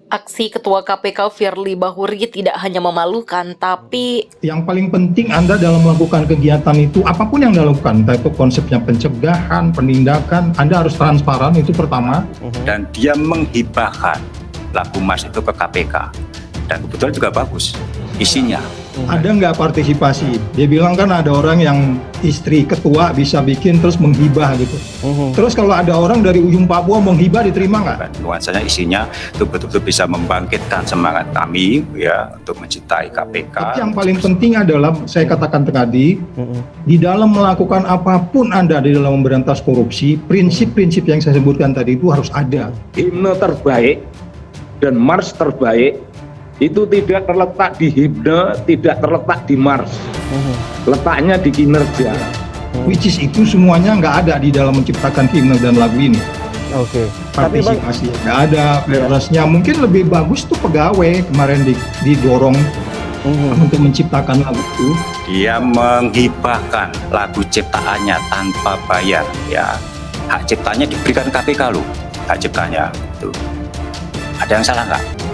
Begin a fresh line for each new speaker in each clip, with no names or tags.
Aksi Ketua KPK Firly Bahuri tidak hanya memalukan, tapi
yang paling penting Anda dalam melakukan kegiatan itu, apapun yang Anda lakukan, entah itu konsepnya pencegahan, penindakan, Anda harus transparan, itu pertama.
Dan dia menghibahkan lagu Mars itu ke KPK. Dan kebetulan juga bagus isinya.
Ada nggak partisipasi? Dia bilang kan ada orang yang istri ketua bisa bikin terus menghibah gitu. Terus kalau ada orang dari ujung Papua menghibah, diterima nggak?
Nuansanya isinya itu betul-betul bisa membangkitkan semangat kami ya untuk mencintai KPK.
Tapi yang paling penting adalah, saya katakan tadi, di dalam melakukan apapun Anda di dalam memberantas korupsi, prinsip-prinsip yang saya sebutkan tadi itu harus ada.
Himne terbaik dan Mars terbaik itu tidak terletak di himne, tidak terletak di Mars, letaknya di kinerja.
Which is itu semuanya nggak ada di dalam menciptakan himne dan lagu ini.
Oke.
Partisipasi nggak ada, fairness-nya mungkin lebih bagus tuh pegawai kemarin didorong untuk menciptakan lagu itu.
Dia menghibahkan lagu ciptaannya tanpa bayar ya. Hak ciptanya diberikan KPK loh, hak ciptanya tuh. Ada yang salah nggak?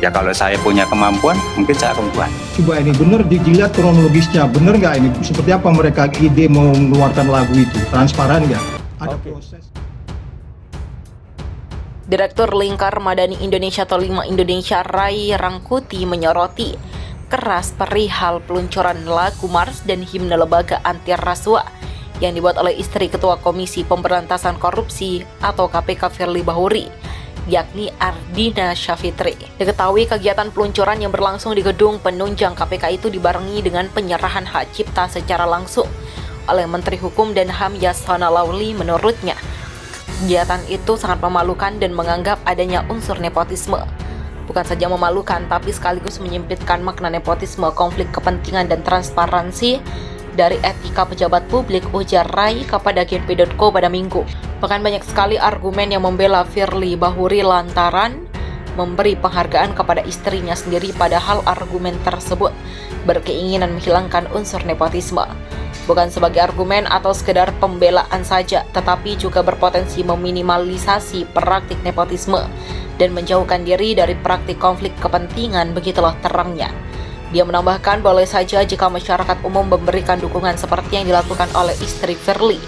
Ya kalau saya punya kemampuan, mungkin saya akan buat.
Coba ini benar dilihat kronologisnya, benar nggak ini? Seperti apa mereka ide mau mengeluarkan lagu itu? Transparan nggak? Ada proses.
Direktur Lingkar Madani Indonesia atau Lima Indonesia Rai Rangkuti menyoroti keras perihal peluncuran lagu Mars dan himne lembaga anti rasuah yang dibuat oleh istri Ketua Komisi Pemberantasan Korupsi atau KPK Firly Bahuri, yakni Ardina Syafitri. Diketahui kegiatan peluncuran yang berlangsung di gedung penunjang KPK itu dibarengi dengan penyerahan hak cipta secara langsung oleh Menteri Hukum dan HAM Yasona Lauli. Menurutnya, kegiatan itu sangat memalukan dan menganggap adanya unsur nepotisme. Bukan saja memalukan, tapi sekaligus menyempitkan makna nepotisme, konflik kepentingan, dan transparansi dari etika pejabat publik, ujar Rai kepada Genpi.co pada Minggu. Bahkan banyak sekali argumen yang membela Firly Bahuri lantaran memberi penghargaan kepada istrinya sendiri, padahal argumen tersebut berkeinginan menghilangkan unsur nepotisme. Bukan sebagai argumen atau sekedar pembelaan saja, tetapi juga berpotensi meminimalisasi praktik nepotisme dan menjauhkan diri dari praktik konflik kepentingan, begitulah terangnya. Dia menambahkan boleh saja jika masyarakat umum memberikan dukungan seperti yang dilakukan oleh istri Firly.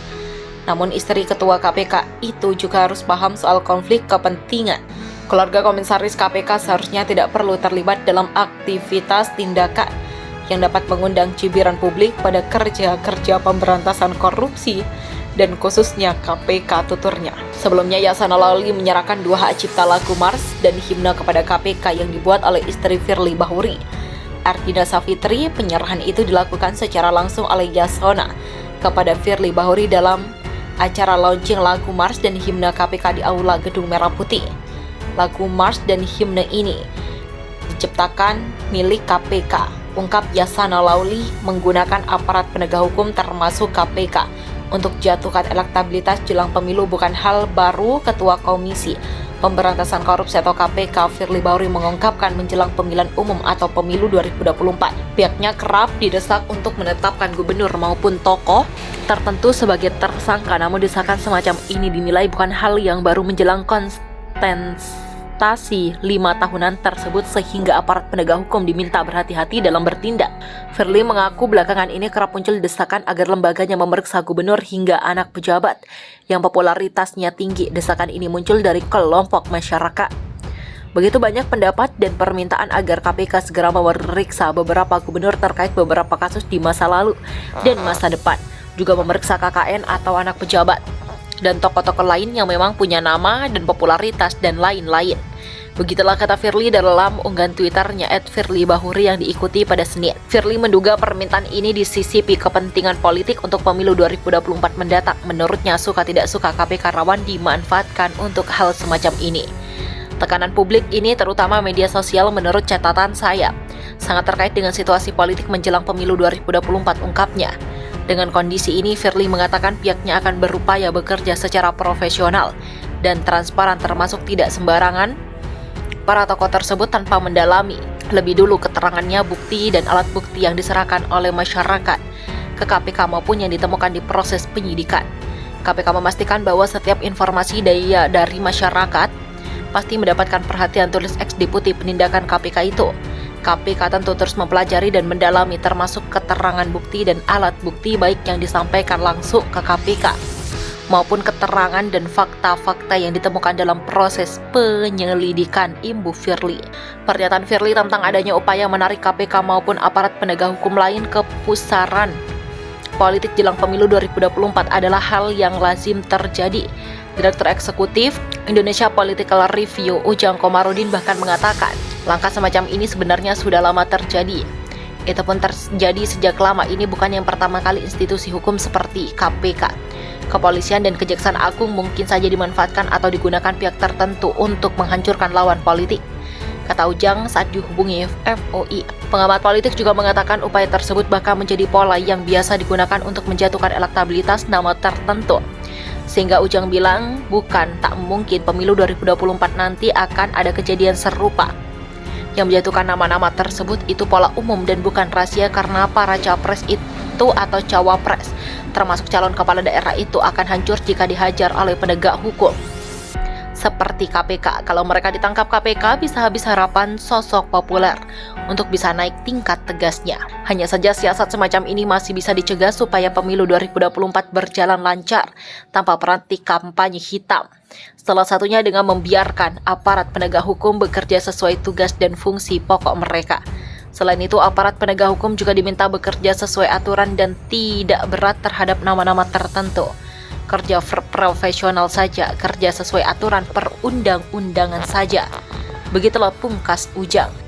Namun istri Ketua KPK itu juga harus paham soal konflik kepentingan. Keluarga Komisaris KPK seharusnya tidak perlu terlibat dalam aktivitas tindakan yang dapat mengundang cibiran publik pada kerja-kerja pemberantasan korupsi dan khususnya KPK, tuturnya. Sebelumnya Yasona Lauli menyerahkan 2 hak cipta lagu Mars dan himne kepada KPK yang dibuat oleh istri Firly Bahuri, Ardina Syafitri. Penyerahan itu dilakukan secara langsung oleh Yasona kepada Firly Bahuri dalam acara launching lagu Mars dan himne KPK di Aula Gedung Merah Putih. Lagu Mars dan himne ini diciptakan milik KPK, ungkap Yasona Lauli, menggunakan aparat penegak hukum termasuk KPK untuk jatuhkan elektabilitas jelang pemilu bukan hal baru. Ketua Komisi Pemberantasan Korupsi atau KPK Firly Bahuri mengungkapkan menjelang pemilihan umum atau pemilu 2024, pihaknya kerap didesak untuk menetapkan gubernur maupun tokoh tertentu sebagai tersangka. Namun desakan semacam ini dinilai bukan hal yang baru menjelang kontestasi 5 tahunan tersebut, sehingga aparat penegak hukum diminta berhati-hati dalam bertindak. Firly mengaku belakangan ini kerap muncul desakan agar lembaganya memeriksa gubernur hingga anak pejabat yang popularitasnya tinggi. Desakan ini muncul dari kelompok masyarakat. Begitu banyak pendapat dan permintaan agar KPK segera memeriksa beberapa gubernur terkait beberapa kasus di masa lalu dan masa depan, juga memeriksa KKN atau anak pejabat dan tokoh-tokoh lain yang memang punya nama dan popularitas dan lain-lain. Begitulah kata Firly dalam unggahan Twitternya @firlybahuri yang diikuti pada Senin. Firly menduga permintaan ini disisipi kepentingan politik untuk pemilu 2024 mendatang. Menurutnya, suka tidak suka KPK rawan dimanfaatkan untuk hal semacam ini. Tekanan publik ini, terutama media sosial, menurut catatan saya, sangat terkait dengan situasi politik menjelang pemilu 2024, ungkapnya. Dengan kondisi ini, Firly mengatakan pihaknya akan berupaya bekerja secara profesional dan transparan, termasuk tidak sembarangan para tokoh tersebut tanpa mendalami lebih dulu keterangannya, bukti, dan alat bukti yang diserahkan oleh masyarakat ke KPK maupun yang ditemukan di proses penyidikan. KPK memastikan bahwa setiap informasi dari masyarakat pasti mendapatkan perhatian, tulis ex-deputi penindakan KPK itu. KPK tentu terus mempelajari dan mendalami termasuk keterangan bukti dan alat bukti baik yang disampaikan langsung ke KPK maupun keterangan dan fakta-fakta yang ditemukan dalam proses penyelidikan, imbu Firly. Pernyataan Firly tentang adanya upaya menarik KPK maupun aparat penegak hukum lain ke pusaran politik jelang pemilu 2024 adalah hal yang lazim terjadi. Direktur Eksekutif Indonesia Political Review Ujang Komarudin bahkan mengatakan, langkah semacam ini sebenarnya sudah lama terjadi. Itu pun terjadi sejak lama, ini bukan yang pertama kali institusi hukum seperti KPK, Kepolisian dan Kejaksaan Agung mungkin saja dimanfaatkan atau digunakan pihak tertentu untuk menghancurkan lawan politik, kata Ujang saat dihubungi FOI. Pengamat politik juga mengatakan upaya tersebut bahkan menjadi pola yang biasa digunakan untuk menjatuhkan elektabilitas nama tertentu. Sehingga Ujang bilang bukan tak mungkin pemilu 2024 nanti akan ada kejadian serupa. Yang menjatuhkan nama-nama tersebut itu pola umum dan bukan rahasia karena para capres itu atau cawapres, termasuk calon kepala daerah itu akan hancur jika dihajar oleh penegak hukum. Seperti KPK, kalau mereka ditangkap KPK bisa habis harapan sosok populer untuk bisa naik tingkat tegasnya. Hanya saja siasat semacam ini masih bisa dicegah supaya pemilu 2024 berjalan lancar tanpa peranti kampanye hitam. Salah satunya dengan membiarkan aparat penegak hukum bekerja sesuai tugas dan fungsi pokok mereka. Selain itu, aparat penegak hukum juga diminta bekerja sesuai aturan dan tidak berat terhadap nama-nama tertentu. Kerja profesional saja, kerja sesuai aturan perundang-undangan saja. Begitulah pungkas Ujang.